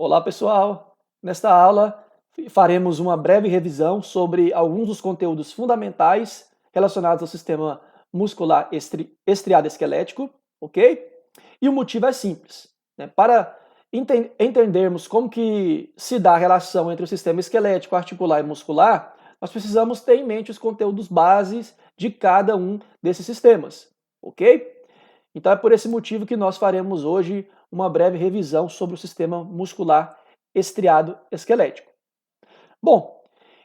Olá, pessoal! Nesta aula faremos uma breve revisão sobre alguns dos conteúdos fundamentais relacionados ao sistema muscular estriado esquelético, ok? E o motivo é simples, né? Para entendermos como que se dá a relação entre o sistema esquelético, articular e muscular, nós precisamos ter em mente os conteúdos bases de cada um desses sistemas, ok? Então é por esse motivo que nós faremos hoje uma breve revisão sobre o sistema muscular estriado esquelético. Bom,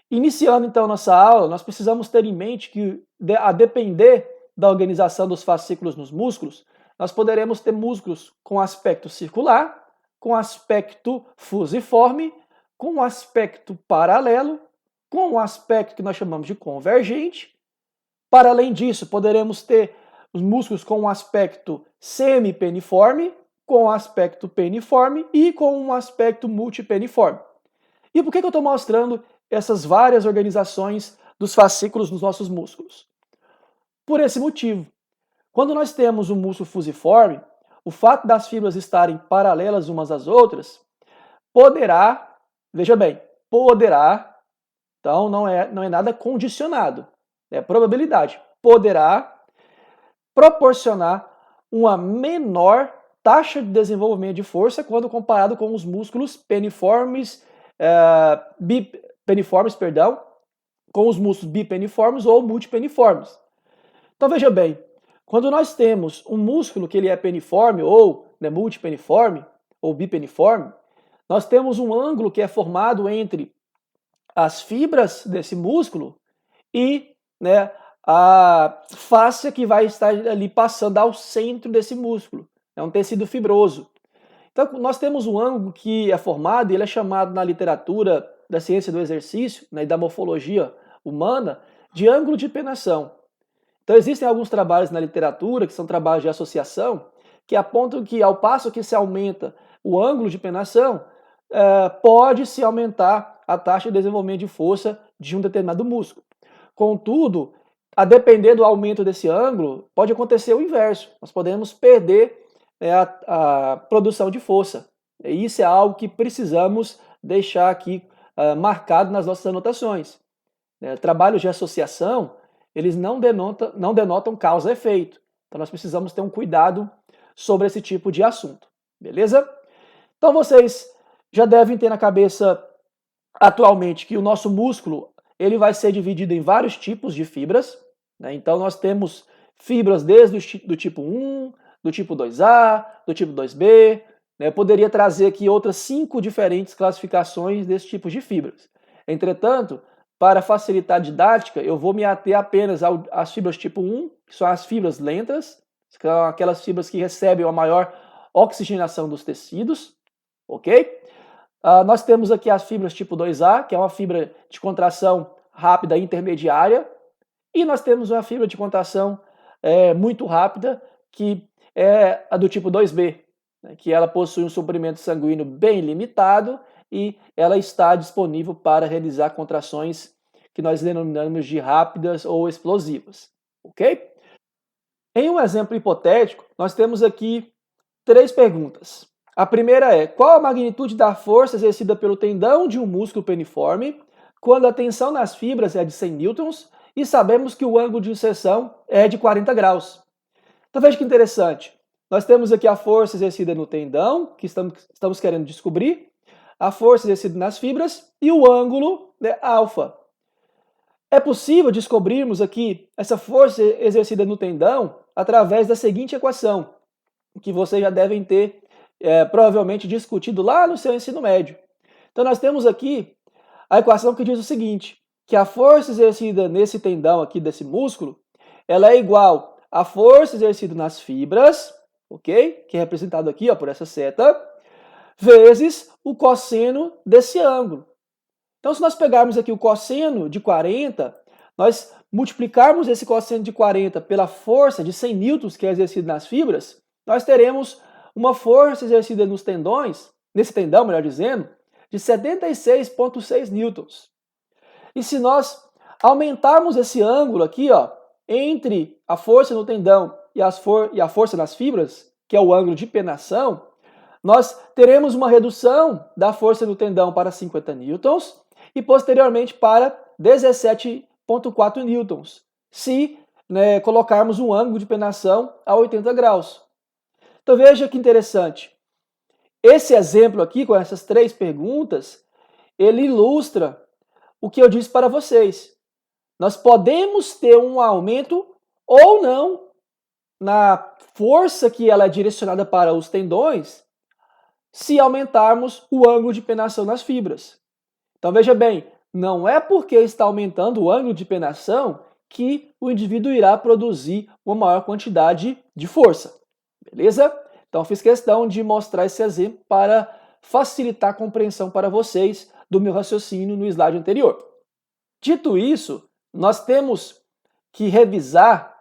iniciando então nossa aula, nós precisamos ter em mente que, a depender da organização dos fascículos nos músculos, nós poderemos ter músculos com aspecto circular, com aspecto fusiforme, com aspecto paralelo, com um aspecto que nós chamamos de convergente. Para além disso, poderemos ter os músculos com um aspecto semipeniforme, com um aspecto peniforme e com um aspecto multipeniforme. E por que eu estou mostrando essas várias organizações dos fascículos nos nossos músculos? Por esse motivo. Quando nós temos um músculo fusiforme, o fato das fibras estarem paralelas umas às outras poderá, veja bem, poderá, então não é nada condicionado, é probabilidade, poderá proporcionar uma menor taxa de desenvolvimento de força quando comparado com os músculos peniformes, com os músculos bipeniformes ou multipeniformes. Então veja bem, quando nós temos um músculo que ele é peniforme ou multipeniforme ou bipeniforme, nós temos um ângulo que é formado entre as fibras desse músculo e a fáscia que vai estar ali passando ao centro desse músculo. É um tecido fibroso. Então, nós temos um ângulo que é formado, e ele é chamado na literatura da ciência do exercício, e da morfologia humana, de ângulo de penação. Então, existem alguns trabalhos na literatura, que são trabalhos de associação, que apontam que, ao passo que se aumenta o ângulo de penação, pode-se aumentar a taxa de desenvolvimento de força de um determinado músculo. Contudo, a depender do aumento desse ângulo, pode acontecer o inverso. Nós podemos perder a produção de força. E isso é algo que precisamos deixar aqui marcado nas nossas anotações. Trabalhos de associação, eles não denotam causa e efeito. Então nós precisamos ter um cuidado sobre esse tipo de assunto. Beleza? Então vocês já devem ter na cabeça atualmente que o nosso músculo ele vai ser dividido em vários tipos de fibras. Então nós temos fibras desde do tipo 1, do tipo 2A, do tipo 2B. Eu poderia trazer aqui outras 5 diferentes classificações desse tipo de fibras. Entretanto, para facilitar a didática, eu vou me ater apenas às fibras tipo 1, que são as fibras lentas, que são aquelas fibras que recebem a maior oxigenação dos tecidos, ok? Nós temos aqui as fibras tipo 2A, que é uma fibra de contração rápida intermediária, e nós temos uma fibra de contração muito rápida, que é a do tipo 2B, que ela possui um suprimento sanguíneo bem limitado e ela está disponível para realizar contrações que nós denominamos de rápidas ou explosivas, ok? Em um exemplo hipotético, nós temos aqui 3 perguntas. A primeira é: qual a magnitude da força exercida pelo tendão de um músculo peniforme quando a tensão nas fibras é de 100 newtons e sabemos que o ângulo de inserção é de 40 graus? Então veja que interessante. Nós temos aqui a força exercida no tendão, que estamos querendo descobrir, a força exercida nas fibras e o ângulo alfa. É possível descobrirmos aqui essa força exercida no tendão através da seguinte equação, que vocês já devem ter provavelmente discutido lá no seu ensino médio. Então nós temos aqui a equação que diz o seguinte, que a força exercida nesse tendão aqui desse músculo, ela é igual à força exercida nas fibras, ok? Que é representado aqui por essa seta, vezes o cosseno desse ângulo. Então se nós pegarmos aqui o cosseno de 40, nós multiplicarmos esse cosseno de 40 pela força de 100 newtons que é exercida nas fibras, nós teremos uma força exercida nos tendões, nesse tendão, melhor dizendo, de 76,6 newtons. E se nós aumentarmos esse ângulo aqui, entre a força no tendão e a força nas fibras, que é o ângulo de penação, nós teremos uma redução da força do tendão para 50 newtons e posteriormente para 17,4 newtons, se colocarmos um ângulo de penação a 80 graus. Então veja que interessante. Esse exemplo aqui, com essas 3 perguntas, ele ilustra o que eu disse para vocês. Nós podemos ter um aumento ou não na força que ela é direcionada para os tendões, se aumentarmos o ângulo de penação nas fibras. Então veja bem, não é porque está aumentando o ângulo de penação que o indivíduo irá produzir uma maior quantidade de força. Beleza? Então fiz questão de mostrar esse exemplo para facilitar a compreensão para vocês do meu raciocínio no slide anterior. Dito isso, nós temos que revisar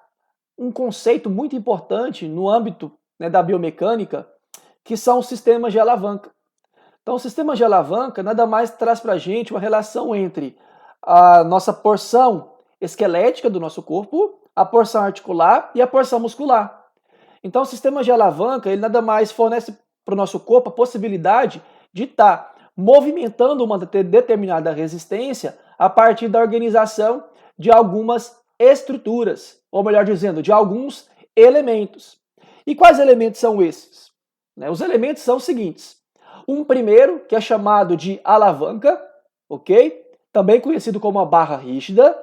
um conceito muito importante no âmbito da biomecânica, que são os sistemas de alavanca. Então, o sistema de alavanca nada mais traz para a gente uma relação entre a nossa porção esquelética do nosso corpo, a porção articular e a porção muscular. Então, o sistema de alavanca, ele nada mais fornece para o nosso corpo a possibilidade de estar movimentando uma determinada resistência a partir da organização de algumas estruturas, ou melhor dizendo, de alguns elementos. E quais elementos são esses? Os elementos são os seguintes. Um primeiro, que é chamado de alavanca, ok? Também conhecido como a barra rígida.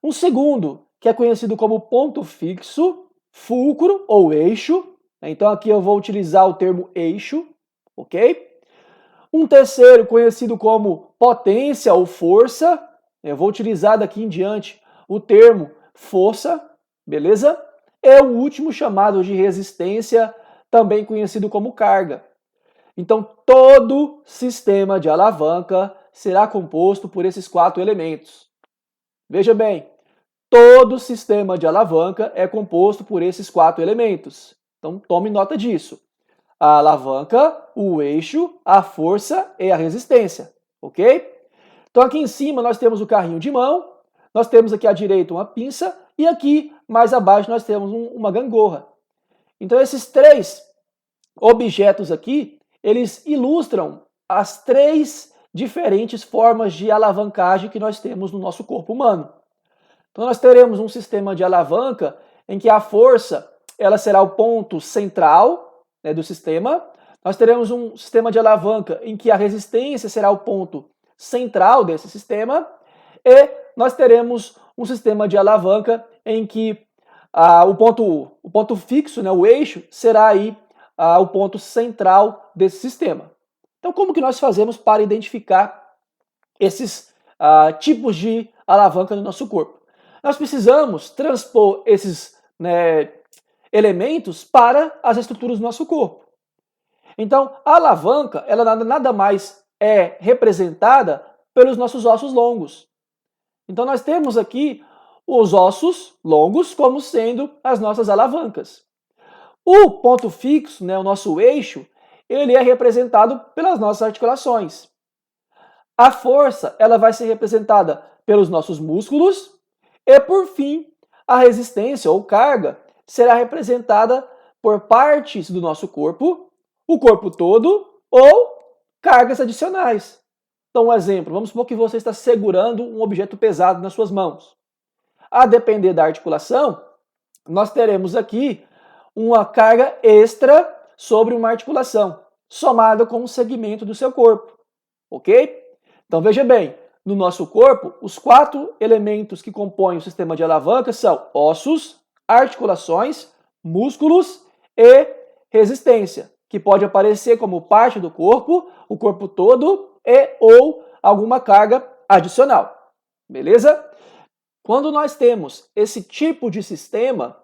Um segundo, que é conhecido como ponto fixo, fulcro ou eixo. Então aqui eu vou utilizar o termo eixo, ok? Um terceiro, conhecido como potência ou força. Eu vou utilizar daqui em diante o termo força, beleza? E o último, chamado de resistência, também conhecido como carga. Então, todo sistema de alavanca será composto por esses 4 elementos. Veja bem, todo sistema de alavanca é composto por esses 4 elementos. Então, tome nota disso. A alavanca, o eixo, a força e a resistência, ok? Então, aqui em cima nós temos o carrinho de mão, nós temos aqui à direita uma pinça e aqui, mais abaixo, nós temos uma gangorra. Então, esses 3 objetos aqui, eles ilustram as 3 diferentes formas de alavancagem que nós temos no nosso corpo humano. Então, nós teremos um sistema de alavanca em que a força ela será o ponto central do sistema. Nós teremos um sistema de alavanca em que a resistência será o ponto central desse sistema. E nós teremos um sistema de alavanca em que o ponto fixo, o eixo, será aí o ponto central desse sistema. Então, como que nós fazemos para identificar esses tipos de alavanca no nosso corpo? Nós precisamos transpor esses elementos para as estruturas do nosso corpo. Então, a alavanca, ela nada mais é representada pelos nossos ossos longos. Então, nós temos aqui os ossos longos como sendo as nossas alavancas. O ponto fixo, o nosso eixo, ele é representado pelas nossas articulações. A força, ela vai ser representada pelos nossos músculos. E, por fim, a resistência ou carga será representada por partes do nosso corpo, o corpo todo ou cargas adicionais. Então, um exemplo, vamos supor que você está segurando um objeto pesado nas suas mãos. A depender da articulação, nós teremos aqui uma carga extra sobre uma articulação, somada com um segmento do seu corpo, ok? Então, veja bem, no nosso corpo, os 4 elementos que compõem o sistema de alavanca são ossos, articulações, músculos e resistência, que pode aparecer como parte do corpo, o corpo todo e ou alguma carga adicional, beleza? Quando nós temos esse tipo de sistema,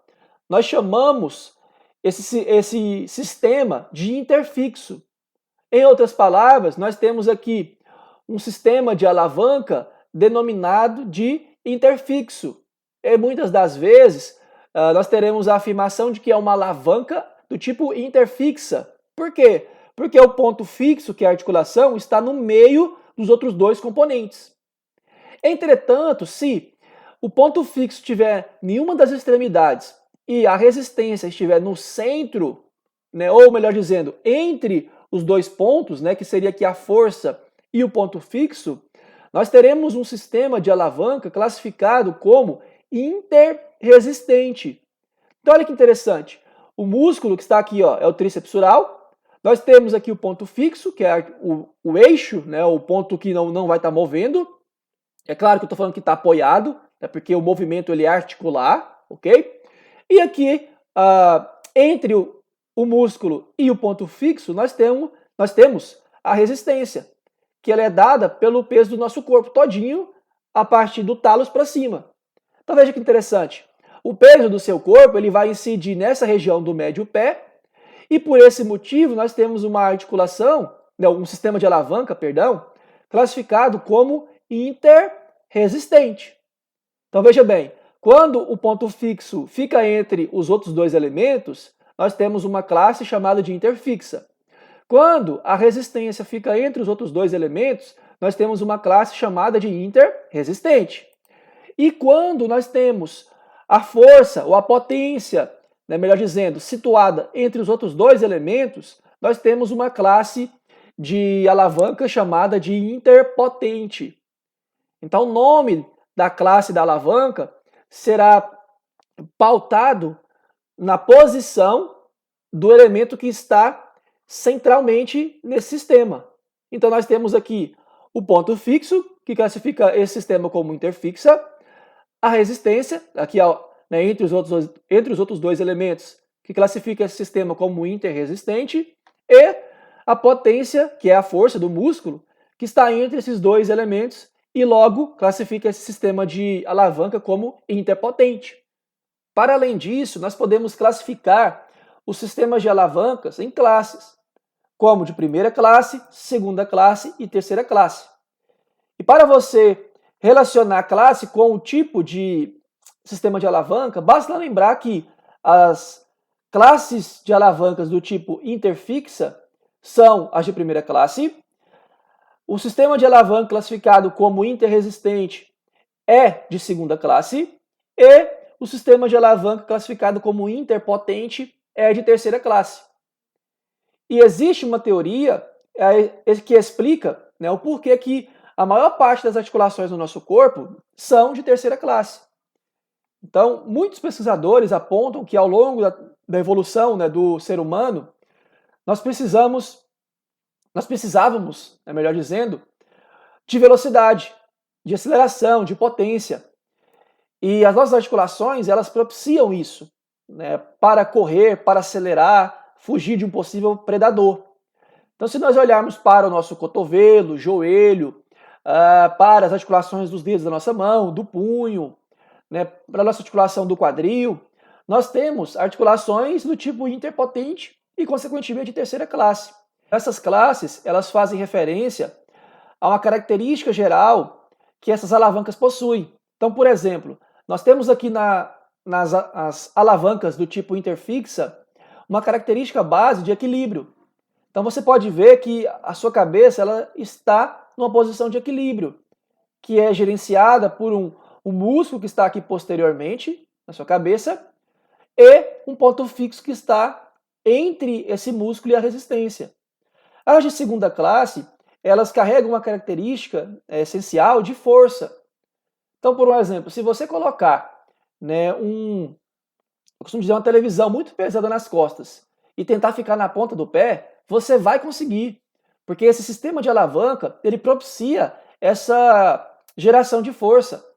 nós chamamos esse sistema de interfixo. Em outras palavras, nós temos aqui um sistema de alavanca denominado de interfixo. E muitas das vezes nós teremos a afirmação de que é uma alavanca do tipo interfixa. Por quê? Porque o ponto fixo, que é a articulação, está no meio dos outros 2 componentes. Entretanto, se o ponto fixo estiver em uma das extremidades e a resistência estiver no centro né, ou melhor dizendo, entre os dois pontos, né, que seria aqui a força e o ponto fixo, nós teremos um sistema de alavanca classificado como interresistente. Então olha que interessante, o músculo que está aqui, ó, é o tríceps sural, nós temos aqui o ponto fixo, que é o eixo, né, o ponto que não vai estar movendo. É claro que eu estou falando que está apoiado, é porque o movimento ele é articular, ok? E aqui, entre o músculo e o ponto fixo, nós temos a resistência, que ela é dada pelo peso do nosso corpo todinho, a partir do tálus para cima. Então veja que interessante. O peso do seu corpo ele vai incidir nessa região do médio pé, e por esse motivo nós temos uma articulação, não, um sistema de alavanca, perdão, classificado como interresistente. Então veja bem, quando o ponto fixo fica entre os outros dois elementos, nós temos uma classe chamada de interfixa. Quando a resistência fica entre os outros dois elementos, nós temos uma classe chamada de interresistente. E quando nós temos a força ou a potência, né, melhor dizendo, situada entre os outros dois elementos, nós temos uma classe de alavanca chamada de interpotente. Então, o nome da classe da alavanca será pautado na posição do elemento que está centralmente nesse sistema. Então, nós temos aqui o ponto fixo, que classifica esse sistema como interfixa, a resistência, aqui né, entre os outros dois elementos, que classifica esse sistema como interresistente, e a potência, que é a força do músculo, que está entre esses dois elementos, e logo classifica esse sistema de alavanca como interpotente. Para além disso, nós podemos classificar os sistemas de alavancas em classes, como de primeira classe, segunda classe e terceira classe. E para você relacionar a classe com o tipo de sistema de alavanca, basta lembrar que as classes de alavancas do tipo interfixa são as de primeira classe, o sistema de alavanca classificado como interresistente é de segunda classe e o sistema de alavanca classificado como interpotente é de terceira classe. E existe uma teoria que explica, né, o porquê que a maior parte das articulações do nosso corpo são de terceira classe. Então, muitos pesquisadores apontam que ao longo da evolução, né, do ser humano, nós precisávamos, melhor dizendo, de velocidade, de aceleração, de potência. E as nossas articulações, elas propiciam isso, né, para correr, para acelerar, fugir de um possível predador. Então, se nós olharmos para o nosso cotovelo, joelho, para as articulações dos dedos da nossa mão, do punho, né, para a nossa articulação do quadril, nós temos articulações do tipo interpotente e, consequentemente, de terceira classe. Essas classes, elas fazem referência a uma característica geral que essas alavancas possuem. Então, por exemplo, nós temos aqui nas alavancas do tipo interfixa uma característica base de equilíbrio. Então você pode ver que a sua cabeça ela está numa posição de equilíbrio, que é gerenciada por um músculo que está aqui posteriormente na sua cabeça e um ponto fixo que está entre esse músculo e a resistência. As de segunda classe, elas carregam uma característica essencial de força. Então, por um exemplo, se você colocar, né, eu costumo dizer, uma televisão muito pesada nas costas e tentar ficar na ponta do pé, você vai conseguir, porque esse sistema de alavanca, ele propicia essa geração de força.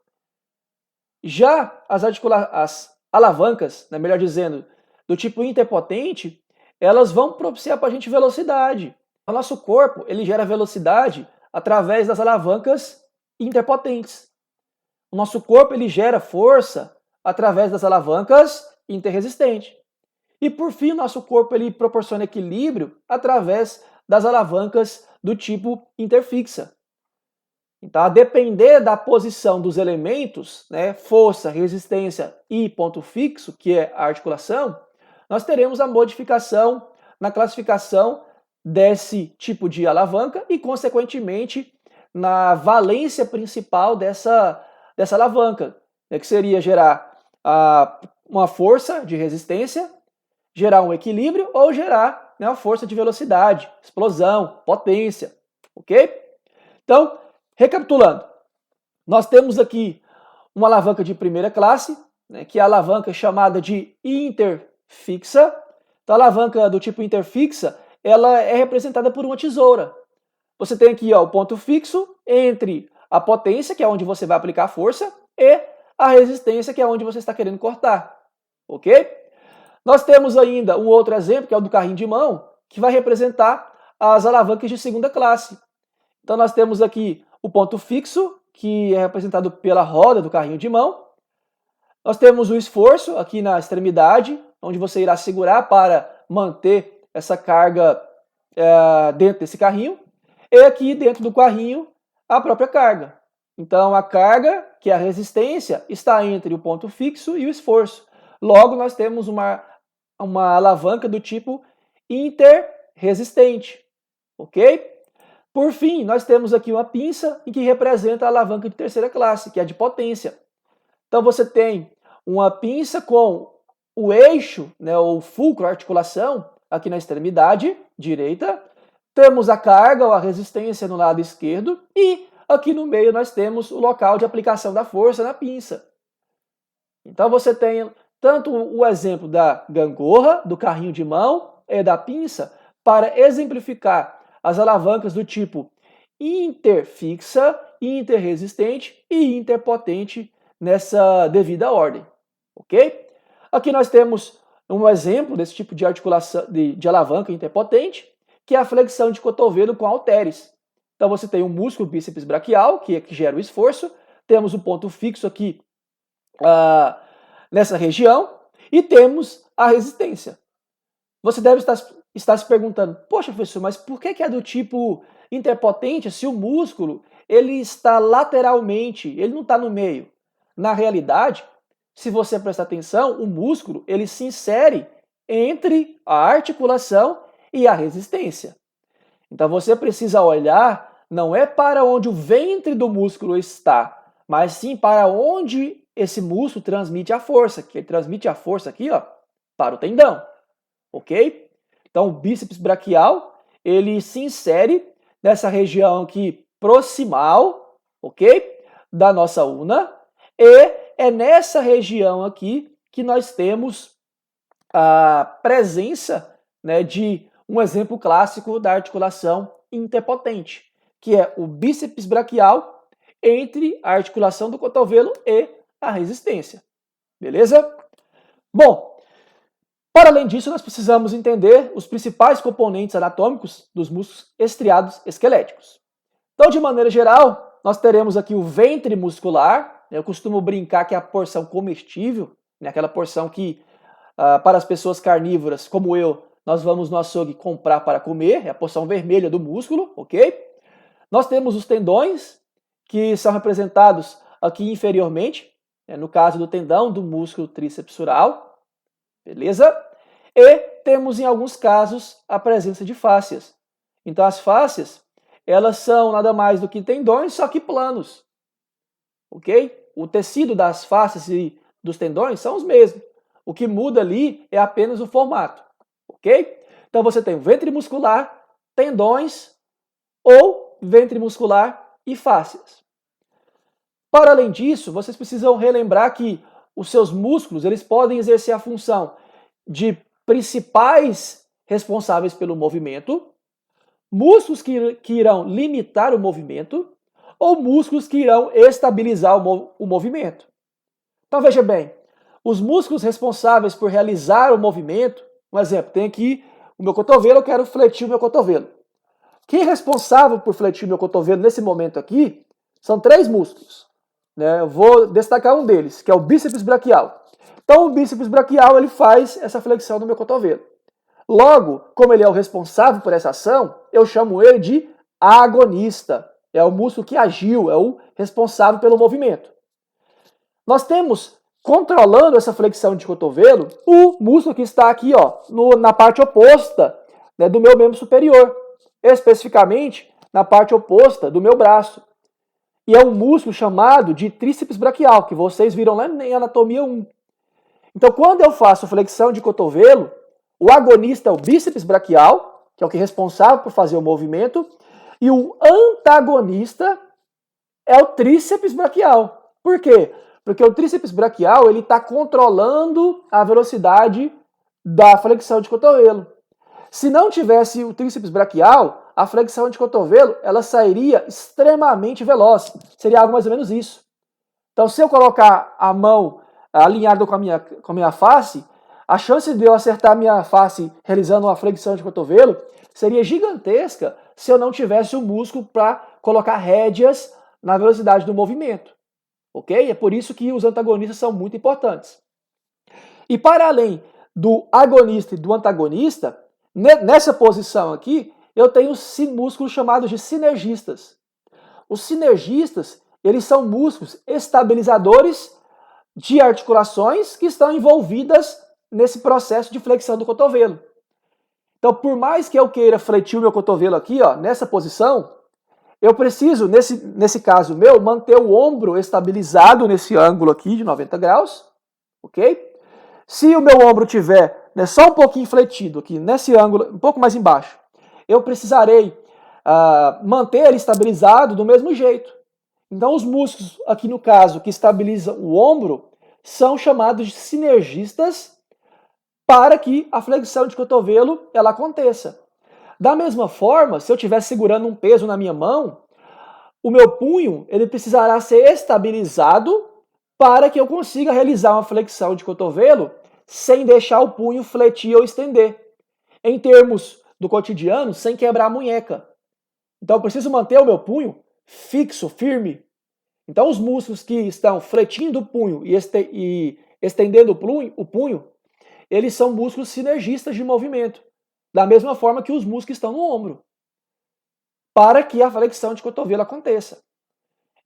Já as alavancas, né, melhor dizendo, do tipo interpotente, elas vão propiciar para a gente velocidade. O nosso corpo, ele gera velocidade através das alavancas interpotentes. O nosso corpo, ele gera força através das alavancas interresistentes. E por fim, o nosso corpo ele proporciona equilíbrio através das alavancas do tipo interfixa. Então, a depender da posição dos elementos, né, força, resistência e ponto fixo, que é a articulação, nós teremos a modificação na classificação desse tipo de alavanca e, consequentemente, na valência principal dessa alavanca, né, que seria gerar uma força de resistência, gerar um equilíbrio ou gerar, né, uma força de velocidade, explosão, potência, ok? Então, recapitulando, nós temos aqui uma alavanca de primeira classe, né, que é a alavanca chamada de interfixa. Então, a alavanca do tipo interfixa, ela é representada por uma tesoura. Você tem aqui, ó, o ponto fixo entre a potência, que é onde você vai aplicar a força, e a resistência, que é onde você está querendo cortar, ok? Nós temos ainda um outro exemplo, que é o do carrinho de mão, que vai representar as alavancas de segunda classe. Então nós temos aqui o ponto fixo, que é representado pela roda do carrinho de mão. Nós temos o esforço aqui na extremidade, onde você irá segurar para manter essa carga dentro desse carrinho. E aqui dentro do carrinho, a própria carga. Então a carga, que é a resistência, está entre o ponto fixo e o esforço. Logo, nós temos uma alavanca do tipo interresistente, ok? Por fim, nós temos aqui uma pinça que representa a alavanca de terceira classe, que é a de potência. Então você tem uma pinça com o eixo, né, o fulcro, a articulação, aqui na extremidade direita. Temos a carga ou a resistência no lado esquerdo e aqui no meio nós temos o local de aplicação da força na pinça. Então você tem tanto o exemplo da gangorra, do carrinho de mão e da pinça para exemplificar as alavancas do tipo interfixa, interresistente e interpotente nessa devida ordem, ok? Aqui nós temos um exemplo desse tipo de articulação de alavanca interpotente, que é a flexão de cotovelo com halteres. Então você tem o músculo bíceps braquial, que gera o esforço, temos o ponto fixo aqui nessa região e temos a resistência. Você deve estar se perguntando, poxa professor, mas por que é do tipo interpotente se o músculo ele está lateralmente, ele não está no meio? Na realidade, se você prestar atenção, o músculo ele se insere entre a articulação e a resistência. Então você precisa olhar não é para onde o ventre do músculo está, mas sim para onde esse músculo transmite a força, que ele transmite a força aqui, ó, para o tendão, ok? Então o bíceps braquial, ele se insere nessa região aqui proximal, ok? Da nossa una, e é nessa região aqui que nós temos a presença, né, de um exemplo clássico da articulação interpotente, que é o bíceps braquial entre a articulação do cotovelo e a resistência. Beleza? Bom, para além disso, nós precisamos entender os principais componentes anatômicos dos músculos estriados esqueléticos. Então, de maneira geral, nós teremos aqui o ventre muscular. Eu costumo brincar que é a porção comestível, né, aquela porção que, para as pessoas carnívoras, como eu, nós vamos no açougue comprar para comer, é a porção vermelha do músculo, ok? Nós temos os tendões, que são representados aqui inferiormente, né, no caso do tendão do músculo trícepsural, beleza? E temos, em alguns casos, a presença de fáscias. Então, as fáscias, elas são nada mais do que tendões, só que planos, ok? O tecido das fáscias e dos tendões são os mesmos. O que muda ali é apenas o formato, ok? Então, você tem o ventre muscular, tendões ou ventre muscular e fáscias. Para além disso, vocês precisam relembrar que os seus músculos eles podem exercer a função de principais responsáveis pelo movimento, músculos que irão limitar o movimento ou músculos que irão estabilizar o movimento. Então veja bem, os músculos responsáveis por realizar o movimento, um exemplo, tem aqui o meu cotovelo, eu quero fletir o meu cotovelo. Quem é responsável por fletir o meu cotovelo nesse momento aqui são 3 músculos. Né? Eu vou destacar um deles, que é o bíceps braquial. Então o bíceps braquial ele faz essa flexão do meu cotovelo. Logo, como ele é o responsável por essa ação, eu chamo ele de agonista. É o músculo que agiu, é o responsável pelo movimento. Nós temos, controlando essa flexão de cotovelo, o músculo que está aqui, ó, na parte oposta, né, do meu membro superior. Especificamente na parte oposta do meu braço. E é um músculo chamado de tríceps braquial, que vocês viram lá em anatomia 1. Então, quando eu faço flexão de cotovelo, O agonista é o bíceps braquial, que é o que é responsável por fazer o movimento, e o antagonista é o tríceps braquial. Por quê? Porque o tríceps braquial ele está controlando a velocidade da flexão de cotovelo. Se não tivesse o tríceps braquial, a flexão de cotovelo ela sairia extremamente veloz. Seria algo mais ou menos isso. Então, se eu colocar a mão alinhada com a minha face, a chance de eu acertar a minha face realizando uma flexão de cotovelo seria gigantesca se eu não tivesse o músculo para colocar rédeas na velocidade do movimento. Ok? É por isso que os antagonistas são muito importantes. E para além do agonista e do antagonista, nessa posição aqui, eu tenho músculos chamados de sinergistas. Os sinergistas, eles são músculos estabilizadores de articulações que estão envolvidas nesse processo de flexão do cotovelo. Então, por mais que eu queira fletir o meu cotovelo aqui, ó, nessa posição, eu preciso, nesse caso meu, manter o ombro estabilizado nesse ângulo aqui de 90 graus, ok? Se o meu ombro tiver só um pouquinho fletido aqui, nesse ângulo, um pouco mais embaixo, eu precisarei manter ele estabilizado do mesmo jeito. Então, os músculos, aqui no caso, que estabilizam o ombro, são chamados de sinergistas para que a flexão de cotovelo ela aconteça. Da mesma forma, se eu estiver segurando um peso na minha mão, o meu punho ele precisará ser estabilizado para que eu consiga realizar uma flexão de cotovelo sem deixar o punho fletir ou estender. Em termos do cotidiano, sem quebrar a munheca. Então eu preciso manter o meu punho fixo, firme. Então os músculos que estão fletindo o punho e estendendo o punho, eles são músculos sinergistas de movimento. Da mesma forma que os músculos que estão no ombro, para que a flexão de cotovelo aconteça.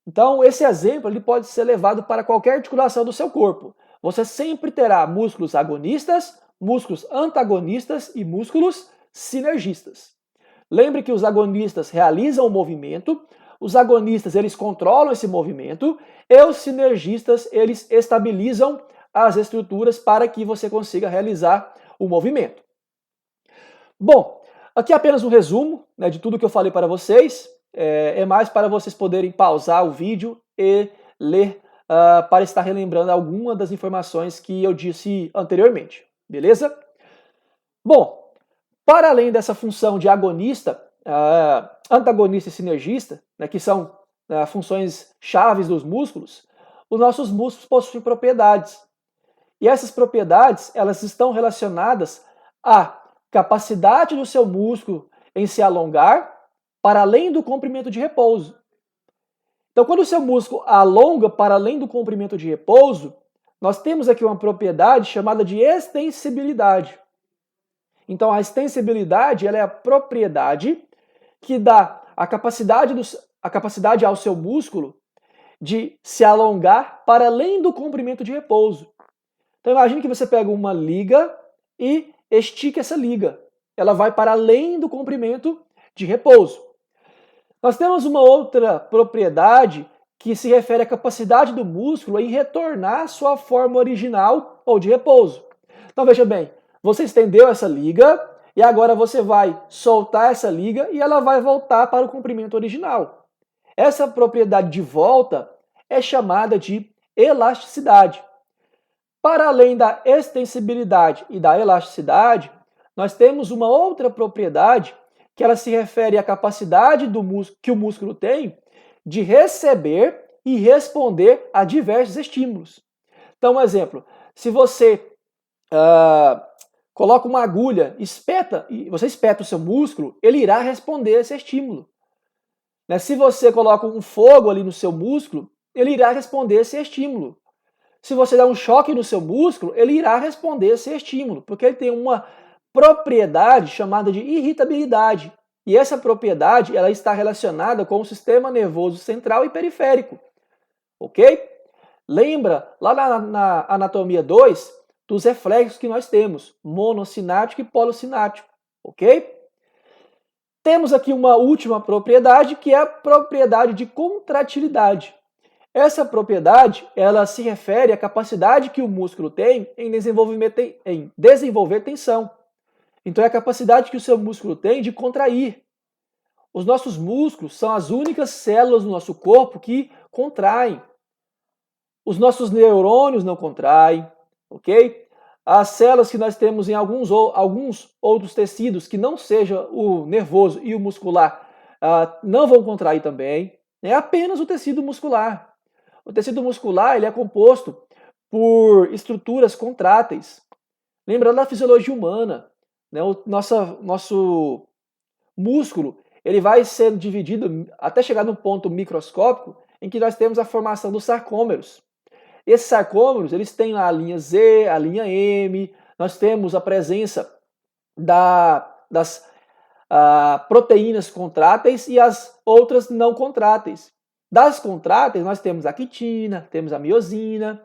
Então, esse exemplo ele pode ser levado para qualquer articulação do seu corpo. Você sempre terá músculos agonistas, músculos antagonistas e músculos sinergistas. Lembre que os agonistas realizam o movimento, os agonistas eles controlam esse movimento e os sinergistas eles estabilizam as estruturas para que você consiga realizar o movimento. Bom, aqui é apenas um resumo de tudo que eu falei para vocês. É mais para vocês poderem pausar o vídeo e ler para estar relembrando alguma das informações que eu disse anteriormente. Beleza? Bom, para além dessa função de agonista, antagonista e sinergista, que são funções chaves dos músculos, os nossos músculos possuem propriedades. E essas propriedades elas estão relacionadas à capacidade do seu músculo em se alongar para além do comprimento de repouso. Então, quando o seu músculo alonga para além do comprimento de repouso, nós temos aqui uma propriedade chamada de extensibilidade. Então, a extensibilidade ela é a propriedade que dá a capacidade ao seu músculo de se alongar para além do comprimento de repouso. Então, imagine que você pega uma liga e estica essa liga. Ela vai para além do comprimento de repouso. Nós temos uma outra propriedade que se refere à capacidade do músculo em retornar à sua forma original ou de repouso. Então veja bem, você estendeu essa liga e agora você vai soltar essa liga e ela vai voltar para o comprimento original. Essa propriedade de volta é chamada de elasticidade. Para além da extensibilidade e da elasticidade, nós temos uma outra propriedade que ela se refere à capacidade que o músculo tem de receber e responder a diversos estímulos. Então, um exemplo, se você coloca uma agulha, você espeta o seu músculo, ele irá responder a esse estímulo. Se você coloca um fogo ali no seu músculo, ele irá responder a esse estímulo. Se você dá um choque no seu músculo, ele irá responder a esse estímulo, porque ele tem uma propriedade chamada de irritabilidade. E essa propriedade ela está relacionada com o sistema nervoso central e periférico. Ok? Lembra lá na anatomia 2 dos reflexos que nós temos, monossinático e polissinático. Ok? Temos aqui uma última propriedade que é a propriedade de contratilidade. Essa propriedade ela se refere à capacidade que o músculo tem em desenvolver tensão. Então é a capacidade que o seu músculo tem de contrair. Os nossos músculos são as únicas células do nosso corpo que contraem. Os nossos neurônios não contraem, ok? As células que nós temos em alguns outros tecidos que não seja o nervoso e o muscular não vão contrair também. É apenas o tecido muscular. O tecido muscular ele é composto por estruturas contráteis. Lembrando da fisiologia humana, né? O nosso músculo ele vai sendo dividido até chegar num ponto microscópico em que nós temos a formação dos sarcômeros. Esses sarcômeros eles têm lá a linha Z, a linha M, nós temos a presença das proteínas contráteis e as outras não contráteis. Das contráteis nós temos a quitina, temos a miosina,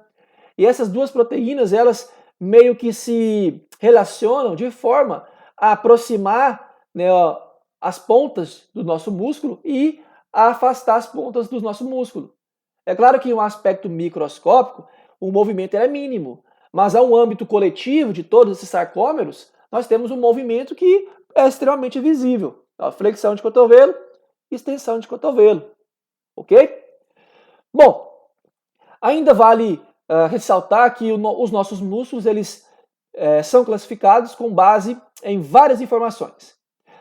e essas duas proteínas elas meio que se relacionam de forma a aproximar, né, as pontas do nosso músculo e a afastar as pontas do nosso músculo. É claro que em um aspecto microscópico o movimento é mínimo, mas ao âmbito coletivo de todos esses sarcômeros, nós temos um movimento que é extremamente visível. A flexão de cotovelo, extensão de cotovelo. Ok? Bom, ainda vale ressaltar que os nossos músculos eles são classificados com base em várias informações.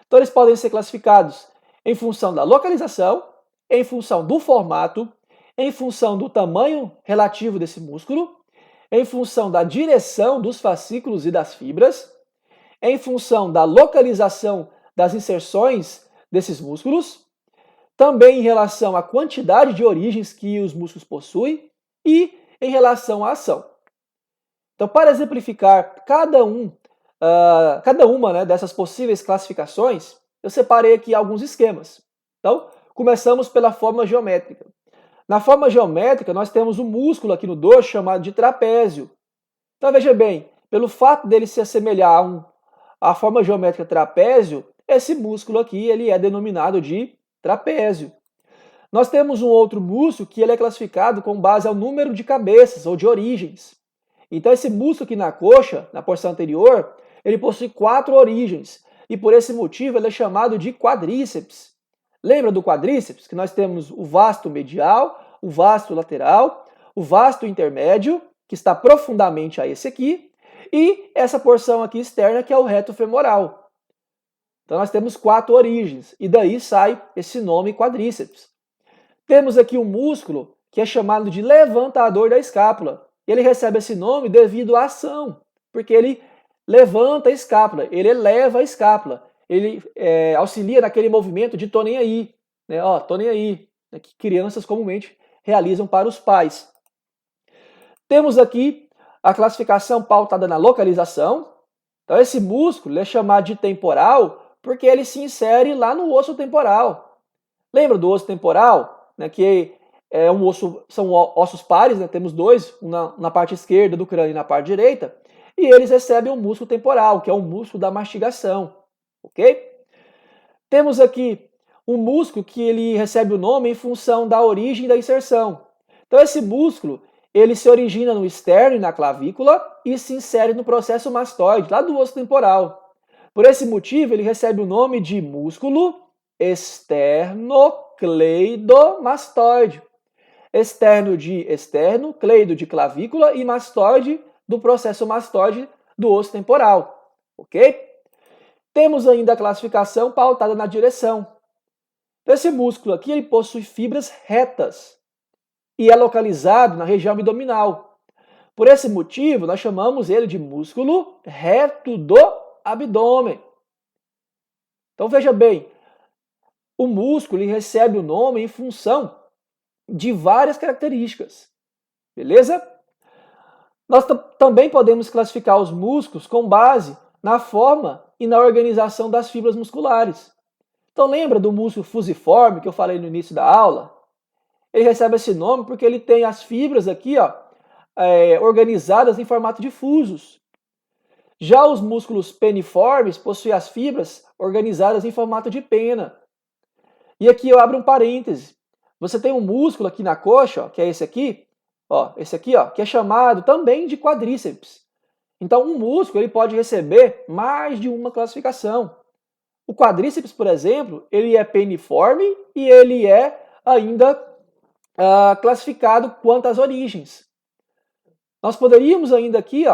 Então eles podem ser classificados em função da localização, em função do formato, em função do tamanho relativo desse músculo, em função da direção dos fascículos e das fibras, em função da localização das inserções desses músculos, também em relação à quantidade de origens que os músculos possuem e em relação à ação. Então, para exemplificar cada uma, né, dessas possíveis classificações, eu separei aqui alguns esquemas. Então, começamos pela forma geométrica. Na forma geométrica, nós temos um músculo aqui no dorso chamado de trapézio. Então, veja bem, pelo fato dele se assemelhar à forma geométrica trapézio, esse músculo aqui ele é denominado de trapézio. Nós temos um outro músculo que ele é classificado com base ao número de cabeças ou de origens. Então, esse músculo aqui na coxa, na porção anterior, ele possui 4 origens e por esse motivo ele é chamado de quadríceps. Lembra do quadríceps? Que nós temos o vasto medial, o vasto lateral, o vasto intermédio, que está profundamente a esse aqui, e essa porção aqui externa que é o reto femoral. Então nós temos 4 origens e daí sai esse nome quadríceps. Temos aqui um músculo que é chamado de levantador da escápula. Ele recebe esse nome devido à ação, porque ele levanta a escápula, ele eleva a escápula, ele auxilia naquele movimento de tô nem aí, né? Ó, tô nem aí, né? Que crianças comumente realizam para os pais. Temos aqui a classificação pautada na localização. Então esse músculo é chamado de temporal porque ele se insere lá no osso temporal. Lembra do osso temporal, né? Que é um osso, são ossos pares, né? Temos dois, um na parte esquerda do crânio e na parte direita, e eles recebem um músculo temporal, que é o músculo da mastigação, ok? Temos aqui um músculo que ele recebe o nome em função da origem da inserção. Então esse músculo, ele se origina no externo e na clavícula e se insere no processo mastoide, lá do osso temporal. Por esse motivo, ele recebe o nome de músculo esternocleidomastoide. Externo de externo, cleido de clavícula e mastoide do processo mastoide do osso temporal, ok? Temos ainda a classificação pautada na direção. Esse músculo aqui ele possui fibras retas e é localizado na região abdominal. Por esse motivo, nós chamamos ele de músculo reto do abdômen. Então veja bem, o músculo ele recebe o nome em função de várias características, beleza? Nós também podemos classificar os músculos com base na forma e na organização das fibras musculares. Então lembra do músculo fusiforme que eu falei no início da aula? Ele recebe esse nome porque ele tem as fibras aqui, ó, organizadas em formato de fusos. Já os músculos peniformes possuem as fibras organizadas em formato de pena. E aqui eu abro um parêntese. Você tem um músculo aqui na coxa, ó, que é esse aqui, ó, que é chamado também de quadríceps. Então, um músculo ele pode receber mais de uma classificação. O quadríceps, por exemplo, ele é peniforme e ele é ainda classificado quanto às origens. Nós poderíamos ainda aqui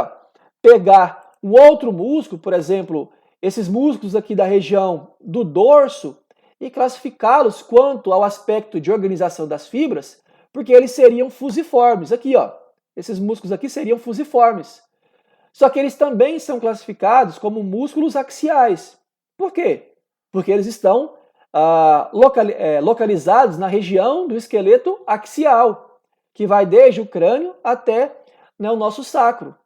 pegar um outro músculo, por exemplo, esses músculos aqui da região do dorso, e classificá-los quanto ao aspecto de organização das fibras, porque eles seriam fusiformes. Aqui, esses músculos aqui seriam fusiformes. Só que eles também são classificados como músculos axiais. Por quê? Porque eles estão localizados na região do esqueleto axial, que vai desde o crânio até o nosso sacro.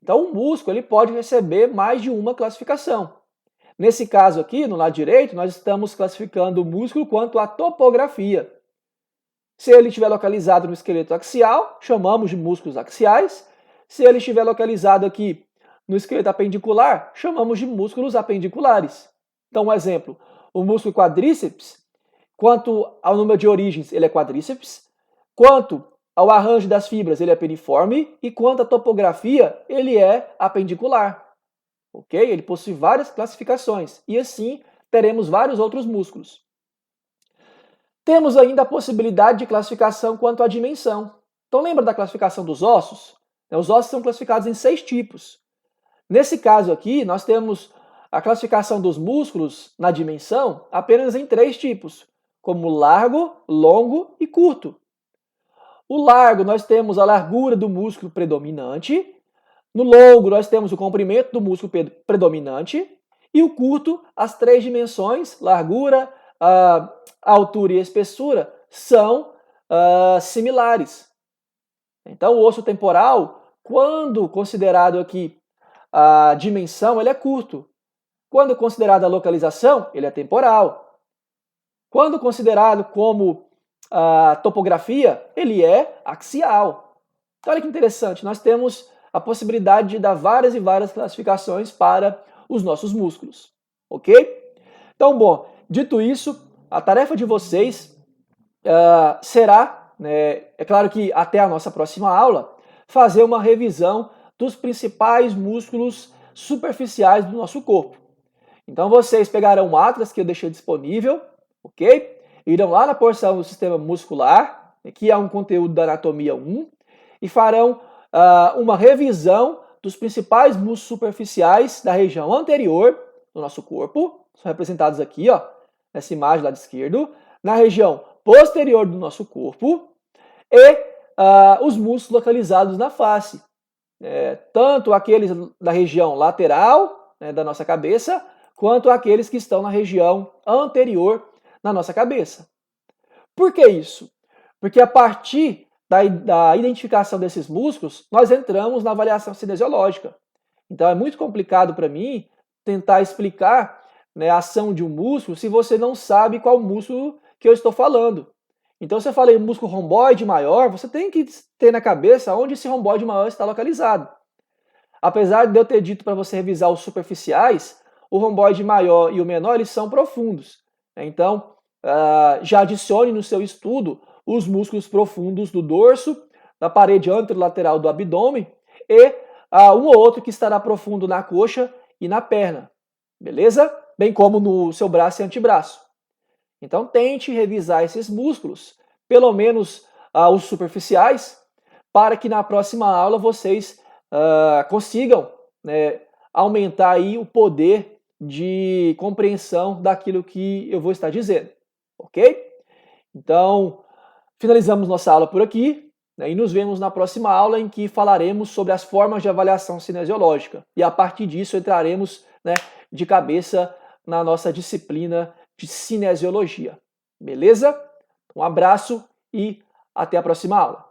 Então, o músculo ele pode receber mais de uma classificação. Nesse caso aqui, no lado direito, nós estamos classificando o músculo quanto à topografia. Se ele estiver localizado no esqueleto axial, chamamos de músculos axiais. Se ele estiver localizado aqui no esqueleto apendicular, chamamos de músculos apendiculares. Então, um exemplo, o músculo quadríceps, quanto ao número de origens, ele é quadríceps. Quanto ao arranjo das fibras, ele é peniforme. E quanto à topografia, ele é apendicular. Ok? Ele possui várias classificações. E assim, teremos vários outros músculos. Temos ainda a possibilidade de classificação quanto à dimensão. Então, lembra da classificação dos ossos? Os ossos são classificados em 6 tipos. Nesse caso aqui, nós temos a classificação dos músculos na dimensão apenas em 3 tipos, como largo, longo e curto. O largo, nós temos a largura do músculo predominante. No longo, nós temos o comprimento do músculo predominante. E o curto, as 3 dimensões, largura, altura e espessura, são similares. Então, o osso temporal, quando considerado aqui a dimensão, ele é curto. Quando considerado a localização, ele é temporal. Quando considerado como a topografia, ele é axial. Então, olha que interessante, nós temos a possibilidade de dar várias e várias classificações para os nossos músculos, ok? Então, bom, dito isso, a tarefa de vocês será, é claro que até a nossa próxima aula, fazer uma revisão dos principais músculos superficiais do nosso corpo. Então, vocês pegarão o atlas que eu deixei disponível, ok? Irão lá na porção do sistema muscular, que é um conteúdo da anatomia 1, e farão uma revisão dos principais músculos superficiais da região anterior do nosso corpo, são representados aqui, nessa imagem lá de esquerdo, na região posterior do nosso corpo e os músculos localizados na face, tanto aqueles da região lateral da nossa cabeça, quanto aqueles que estão na região anterior na nossa cabeça. Por que isso? Porque a partir da identificação desses músculos, nós entramos na avaliação cinesiológica. Então é muito complicado para mim tentar explicar a ação de um músculo se você não sabe qual músculo que eu estou falando. Então, se eu falei músculo romboide maior, você tem que ter na cabeça onde esse romboide maior está localizado. Apesar de eu ter dito para você revisar os superficiais, o romboide maior e o menor eles são profundos. Então, já adicione no seu estudo os músculos profundos do dorso, da parede anterolateral do abdômen e um ou outro que estará profundo na coxa e na perna, beleza? Bem como no seu braço e antebraço. Então tente revisar esses músculos, pelo menos os superficiais, para que na próxima aula vocês consigam aumentar aí o poder de compreensão daquilo que eu vou estar dizendo, ok? Então, finalizamos nossa aula por aqui e nos vemos na próxima aula em que falaremos sobre as formas de avaliação cinesiológica. E a partir disso entraremos de cabeça na nossa disciplina de cinesiologia. Beleza? Um abraço e até a próxima aula.